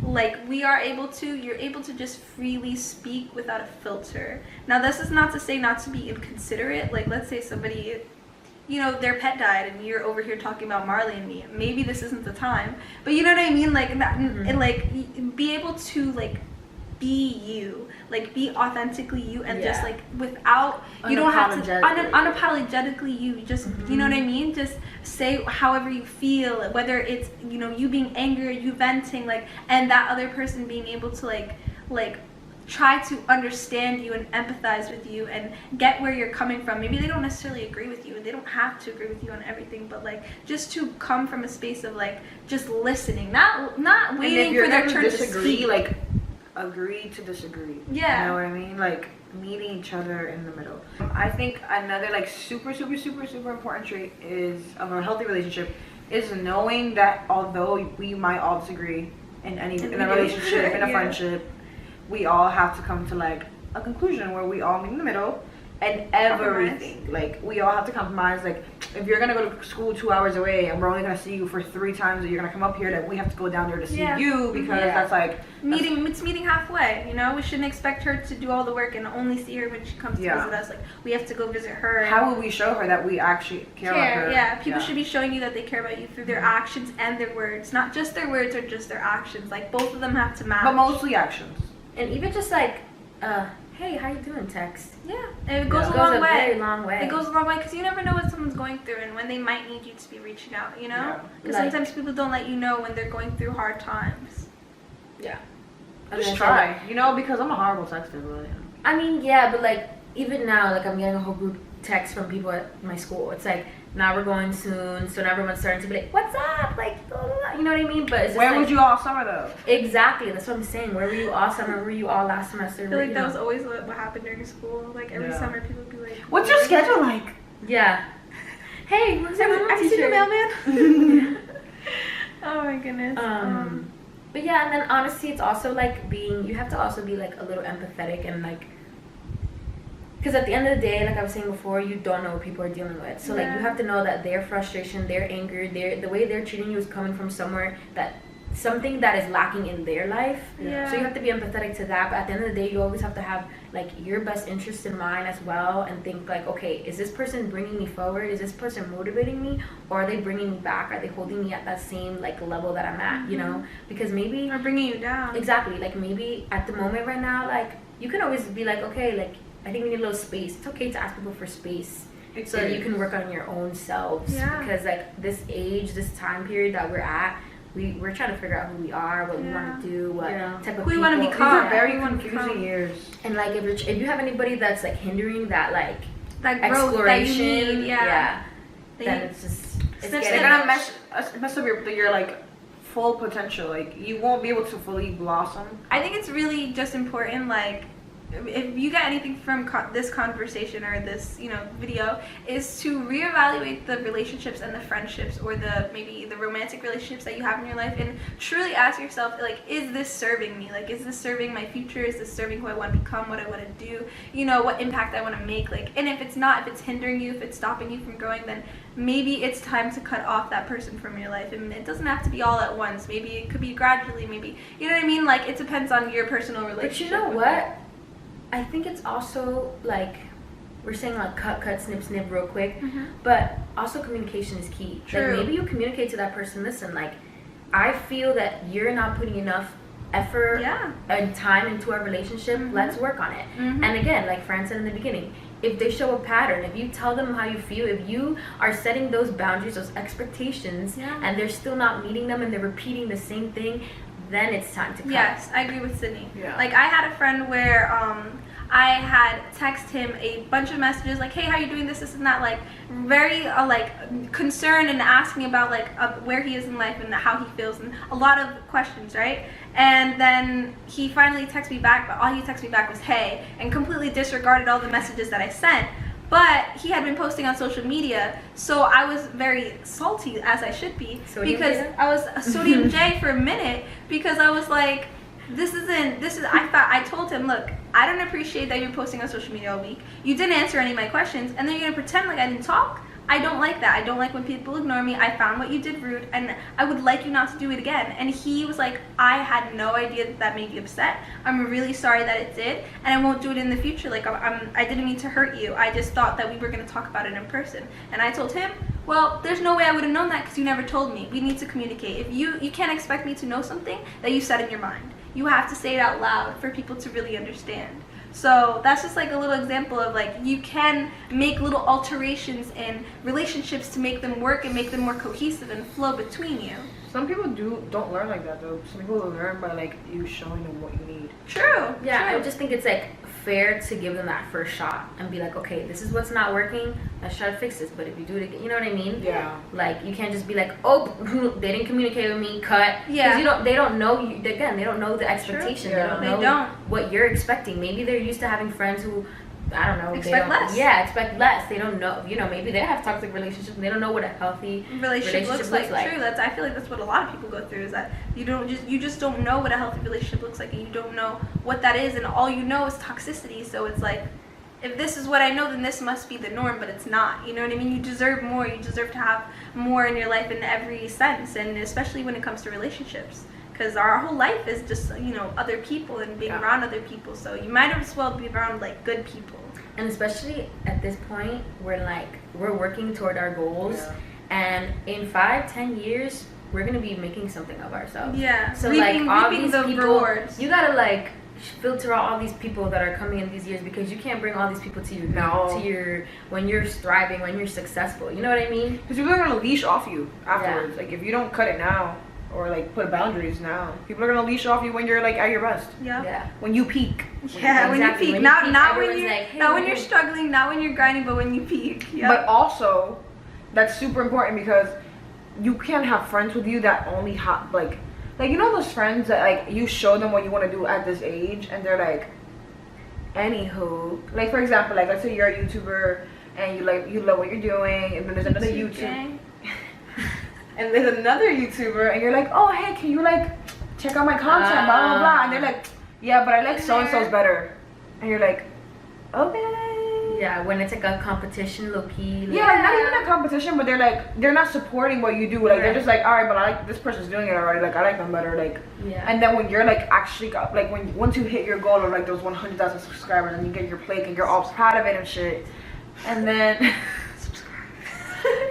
like you're able to just freely speak without a filter. Now this is not to say not to be inconsiderate. Like, let's say somebody, you know, their pet died and you're over here talking about Marley and me. Maybe this isn't the time, but you know what I mean? Like that, and like be able to like be you, like be authentically you, and just like without, you don't have to unapologetically you, just you know what I mean, just say however you feel, whether it's, you know, you being angry, you venting, like, and that other person being able to like try to understand you and empathize with you and get where you're coming from. Maybe they don't necessarily agree with you, and they don't have to agree with you on everything, but like just to come from a space of like just listening, not waiting for their turn to speak. Like agree to disagree. Yeah. You know what I mean? Like meeting each other in the middle. I think another like super important trait is of a healthy relationship is knowing that although we might all disagree in a relationship, in a friendship, we all have to come to like a conclusion where we all meet in the middle and everything. Like we all have to compromise. Like if you're gonna go to school 2 hours away and we're only gonna see you for 3 times, and you're gonna come up here, that we have to go down there to see you, because that's like it's meeting halfway. You know, we shouldn't expect her to do all the work and only see her when she comes to visit us. Like we have to go visit her. How will we show her that we actually care about her? Yeah, people should be showing you that they care about you through their actions and their words, not just their words or just their actions. Like both of them have to match. But mostly actions. And even just like, hey, how you doing? Text. Yeah, and it goes a long way. Very long way. It goes a long way, because you never know what someone's going through and when they might need you to be reaching out. You know, because sometimes people don't let you know when they're going through hard times. Yeah. Just try, you know, because I'm a horrible texter, really. I mean, yeah, but like even now, like I'm getting a whole group text from people at my school. It's like, now we're going soon, so now everyone's starting to be like, what's up? Like, blah, blah, blah. You know what I mean? But it's just where like, was you all summer though? Exactly, that's what I'm saying. Where were you all summer? Where were you all last semester? I feel like that was always what happened during school. Like every summer, people would be like, what's your schedule like? Yeah. Hey, where's your have you seen the mailman? Oh my goodness. But yeah, and then honestly, it's also like you have to also be like a little empathetic, and like, because at the end of the day, like I was saying before, you don't know what people are dealing with. So like you have to know that their frustration, their anger, the way they're treating you is coming from somewhere, that something that is lacking in their life. So you have to be empathetic to that. But at the end of the day, you always have to have like your best interest in mind as well, and think like, okay, is this person bringing me forward? Is this person motivating me, or are they bringing me back? Are they holding me at that same like level that I'm at? You know, because maybe or bringing you down. Exactly. Like maybe at the moment right now, like you can always be like, okay, like I think we need a little space. It's okay to ask people for space so that you can work on your own selves. Because like this age, this time period that we're at, we're trying to figure out who we are, what we want to do, what type of who we want to become. These are very confusing years. And like if you have anybody that's like hindering that like that growth exploration, that you need, then it's just they're gonna mess up your like full potential. Like you won't be able to fully blossom. I think it's really just important, like, if you get anything from this conversation or this, you know, video, is to reevaluate the relationships and the friendships, or maybe the romantic relationships that you have in your life, and truly ask yourself, like, is this serving me? Like, is this serving my future? Is this serving who I want to become, what I want to do, you know, what impact I want to make? Like, and if it's not, if it's hindering you, if it's stopping you from growing, then maybe it's time to cut off that person from your life. And it doesn't have to be all at once. Maybe it could be gradually, maybe, you know what I mean? Like, it depends on your personal relationship. But you know what? I think it's also like, we're saying like cut, snip, snip real quick, but also communication is key. True. Like maybe you communicate to that person, listen, like, I feel that you're not putting enough effort and time into our relationship. Let's work on it. And again, like Fran said in the beginning, if they show a pattern, if you tell them how you feel, if you are setting those boundaries, those expectations, and they're still not meeting them and they're repeating the same thing, then it's time to cut. Yes, I agree with Sydney. Like, I had a friend where I had texted him a bunch of messages like, hey, how you doing, this and that, like very like concerned and asking about like where he is in life and how he feels and a lot of questions, right? And then he finally texted me back, but all he texted me back was hey, and completely disregarded all the messages that I sent. But he had been posting on social media, so I was very salty, as I should be, because I was a sodium J for a minute, because I was like, I told him, look, I don't appreciate that you're posting on social media all week. You didn't answer any of my questions, and then you're gonna pretend like I didn't talk? I don't like that. I don't like when people ignore me. I found what you did rude, and I would like you not to do it again. And he was like, I had no idea that made you upset. I'm really sorry that it did, and I won't do it in the future. Like, I didn't mean to hurt you. I just thought that we were going to talk about it in person. And I told him, well, there's no way I would have known that because you never told me. We need to communicate. If you can't expect me to know something that you said in your mind. You have to say it out loud for people to really understand. So that's just like a little example of like you can make little alterations in relationships to make them work and make them more cohesive and flow between you. Some people don't learn like that though. Some people learn by like you showing them what you need. True. Yeah, true. I just think it's like fair to give them that first shot and be like, okay, this is what's not working. Let's try to fix this. But if you do it again, you know what I mean? Yeah. Like you can't just be like, oh, they didn't communicate with me. Cut. Yeah. Because they don't know you. Again, they don't know the expectation. Yeah. They don't know what you're expecting. Maybe they're used to having friends who, I don't know. Expect less. Yeah, expect less. They don't know. You know, maybe they have toxic relationships and they don't know what a healthy relationship looks like. True. I feel like that's what a lot of people go through, is that you just don't know what a healthy relationship looks like, and you don't know what that is, and all you know is toxicity. So it's like, if this is what I know, then this must be the norm, but it's not. You know what I mean? You deserve more. You deserve to have more in your life in every sense, and especially when it comes to relationships. Because our whole life is just, other people and being around other people. So you might as well be around, like, good people. And especially at this point, we're working toward our goals. Yeah. And in 5-10 years, we're going to be making something of ourselves. Yeah. So, all these the people, rewards. You got to, filter out all these people that are coming in these years, because you can't bring all these people to your when you're thriving, when you're successful. You know what I mean? Because people are going to leash off you afterwards. Yeah. Like, if you don't cut it now, or put boundaries now, people are gonna leash off you when you're at your best. Yeah. When you peak. Yeah, when you peak. Not when you're struggling, not when you're grinding, but when you peak. Yeah. But also, that's super important, because you can't have friends with you that only have those friends that you show them what you want to do at this age, and they're like, anywho, for example, let's say you're a YouTuber and you love what you're doing, and then there's another YouTuber. And there's another YouTuber, and you're like, oh, hey, can you check out my content, blah blah blah, and they're like, yeah, but I like so and so's better, and you're like, okay. Yeah, when it's a competition, low key. Yeah, not even a competition, but they're not supporting what you do. They're just all right, but I like this person's doing it already. I like them better. Yeah. And then when you're actually once you hit your goal of those 100,000 subscribers, and you get your plate and you're all proud of it and shit, and then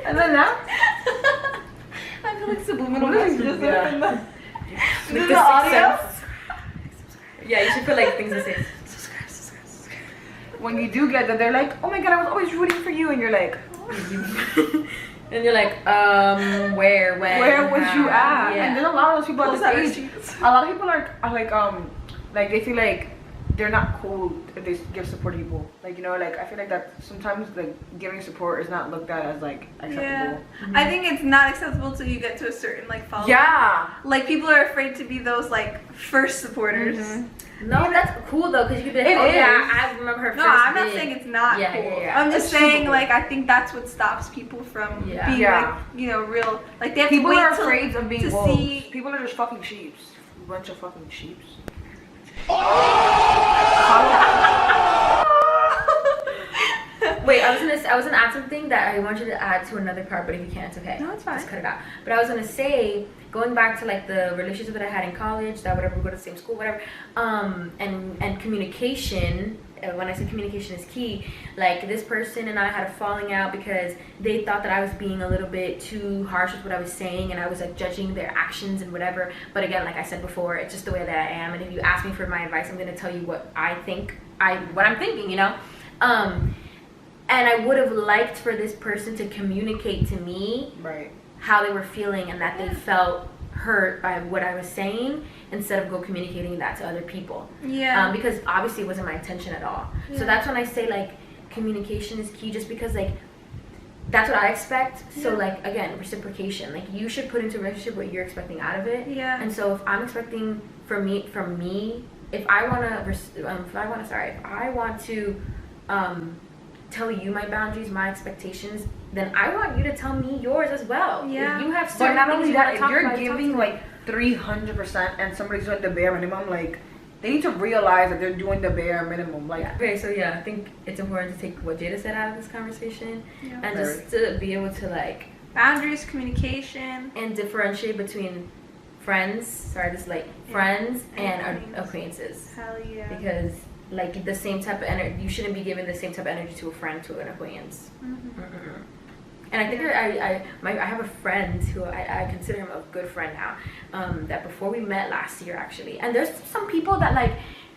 and then now. I feel like subliminal messages just the audio. Yeah, you should put things to say. Subscribe. When you do get that, they're like, oh my god, I was always rooting for you, and you're like, and you're like, where was you at? Yeah. And there's a lot of those people at this age. A lot of people are they feel like they're not cool if they give support to people. I feel like that sometimes giving support is not looked at as acceptable. Yeah. Mm-hmm. I think it's not acceptable till you get to a certain following. Yeah. People are afraid to be those first supporters. Mm-hmm. No, that's cool though, because you could be like, I remember her first. No, I'm not saying it's not cool. Yeah. I'm just saying I think that's what stops people from being real. They have people to wait are afraid of being wolves. See. People are just fucking sheeps. A bunch of fucking sheeps. Wait, I was gonna add something that I want you to add to another part, but if you can't, it's okay. No, it's fine. Just cut it out. But I was gonna say, going back to the relationship that I had in college, that whatever, we go to the same school, whatever, and communication. When I say communication is key, this person and I had a falling out because they thought that I was being a little bit too harsh with what I was saying, and I was judging their actions and whatever. But again, like I said before, it's just the way that I am, and if you ask me for my advice, I'm gonna tell you what I'm thinking, and I would have liked for this person to communicate to me right how they were feeling, and that they felt hurt by what I was saying instead of go communicating that to other people. Yeah. Because obviously it wasn't my intention at all. Yeah. So that's when I say like communication is key, just because like that's what I expect. So like again, reciprocation. Like you should put into a relationship what you're expecting out of it. Yeah. And so if I'm expecting from me, if I want to tell you my boundaries, my expectations, then I want you to tell me yours as well. Yeah. If you have But certain not things only you that, wanna if talk you're about, giving talk to me. like 300% and somebody's doing the bare minimum, like they need to realize that they're doing the bare minimum. Like, okay, so yeah, I think it's important to take what Jada said out of this conversation Yeah. and just to be able to like boundaries, communication, and differentiate between friends friends and acquaintances. Hell yeah. Because like the same type of energy, you shouldn't be giving the same type of energy to a friend to an acquaintance. Mm-hmm. And I think I have a friend who I consider him a good friend now, that before we met last year actually. And there's some people that like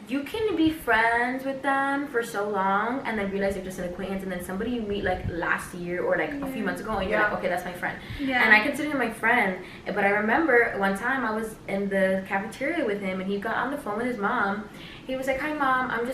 you can be friends with them for so long and then realize they're just an acquaintance, and then somebody you meet like last year or like a few months ago and you're like, okay, that's my friend. Yeah. And I consider him my friend. But I remember one time I was in the cafeteria with him and he got on the phone with his mom. He was like, hi mom, I'm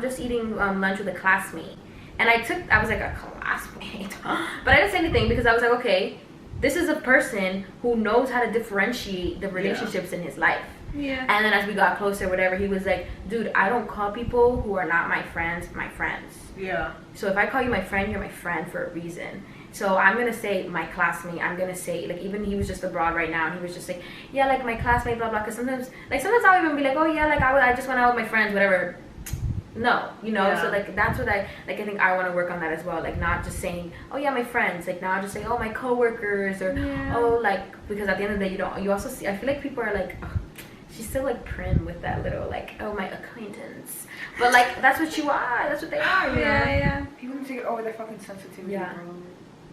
just eating lunch with a classmate. And I was like, a classmate? But I didn't say anything because I was like, okay, this is a person who knows how to differentiate the relationships in his life. Yeah. And then as we got closer, whatever, he was like, dude, I don't call people who are not my friends. yeah. So if I call you my friend, you're my friend for a reason. So I'm gonna say my classmate. I'm gonna say, like, even he was just abroad right now and he was just like, yeah, like my classmate, blah blah. Because sometimes I'll even be like, oh yeah, like I just went out with my friends, whatever. No, you know. So like that's what I think I want to work on that as well. Like not just saying, oh yeah, my friends. Like now I just say, oh my coworkers, or oh like, because at the end of the day you also see, I feel like people are like, oh, she's still like prim with that little like, oh my acquaintance. But like that's what you are. That's what they are. You know? Yeah. People need to get over their fucking sensitivity. Yeah. Bro.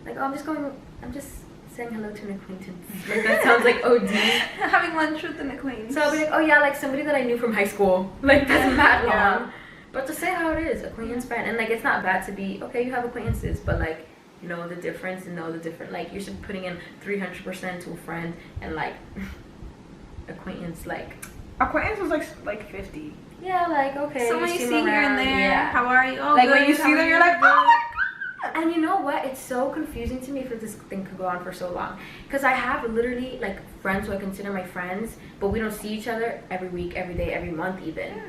Like, oh, I'm just saying hello to an acquaintance. Like that sounds like OD. Having lunch with an acquaintance. So I'll be like, oh yeah, like somebody that I knew from high school. Like that's mad long. But to say how it is, acquaintance, friend, and like it's not bad to be, okay, you have acquaintances, but like know the difference and know the different, like you're just putting in 300% to a friend and like acquaintance, like Acquaintance was like 50. yeah, like okay. Someone you see them here and around, there. yeah. How are you? Oh, Like good. when you see them, you're like, oh my god. And you know what? It's so confusing to me if this thing could go on for so long. Because I have literally like friends who I consider my friends, but we don't see each other every week, every day, every month even.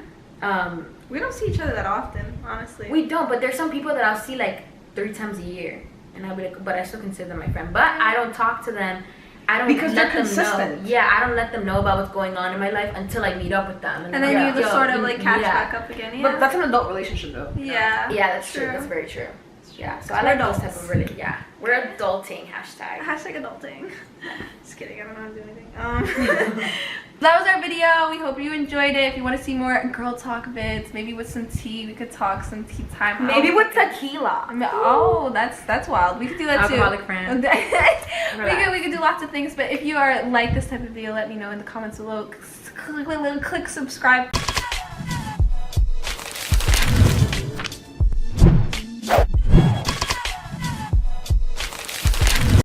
We don't see each other that often, honestly. We don't, but there's some people that I'll see like 3 times a year. And I'll be like, but I still consider them my friend. But I don't talk to them. I don't because let they're them consistent. know. Yeah, I don't let them know about what's going on in my life until I meet up with them. And then you just sort of like catch back up again. Yeah. But that's an adult relationship though. Yeah. Yeah, that's true. That's very true. Yeah, so I We're like those adults. type of really. Yeah, we're adulting. Hashtag. Hashtag adulting. Just kidding. I don't know how to do anything. That was our video. We hope you enjoyed it. If you want to see more girl talk vids, maybe with some tea, we could talk some tea time. Maybe with tequila. Oh, that's wild. We could do that Alcoholic too. friend. we could do lots of things. But if you are like this type of video, let me know in the comments below. Click subscribe.